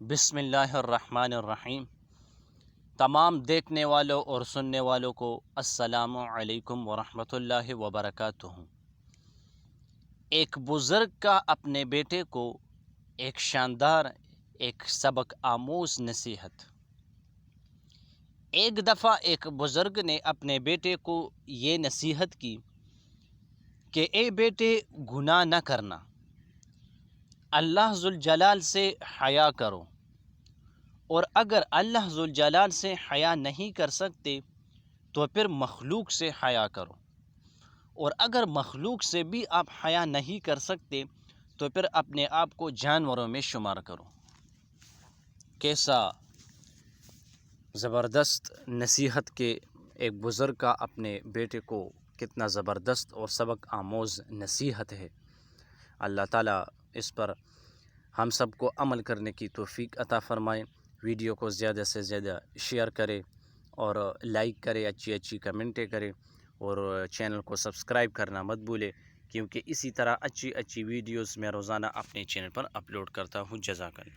بسم اللہ الرحمن الرحیم۔ تمام دیکھنے والوں اور سننے والوں کو السلام علیکم ورحمۃ اللہ وبرکاتہ۔ ایک بزرگ کا اپنے بیٹے کو ایک شاندار سبق آموز نصیحت۔ ایک دفعہ ایک بزرگ نے اپنے بیٹے کو یہ نصیحت کی کہ اے بیٹے، گناہ نہ کرنا، اللہ ذوالجلال سے حیا کرو، اور اگر اللہ ذوالجلال سے حیا نہیں کر سکتے تو پھر مخلوق سے حیا کرو، اور اگر مخلوق سے بھی آپ حیا نہیں کر سکتے تو پھر اپنے آپ کو جانوروں میں شمار کرو۔ کیسا زبردست نصیحت کہ ایک بزرگ کا اپنے بیٹے کو کتنا زبردست اور سبق آموز نصیحت ہے۔ اللہ تعالیٰ اس پر ہم سب کو عمل کرنے کی توفیق عطا فرمائے۔ ویڈیو کو زیادہ سے زیادہ شیئر کرے اور لائک کرے، اچھی کمنٹیں کرے، اور چینل کو سبسکرائب کرنا مت بھولے، کیونکہ اسی طرح اچھی ویڈیوز میں روزانہ اپنے چینل پر اپلوڈ کرتا ہوں۔ جزاک اللہ۔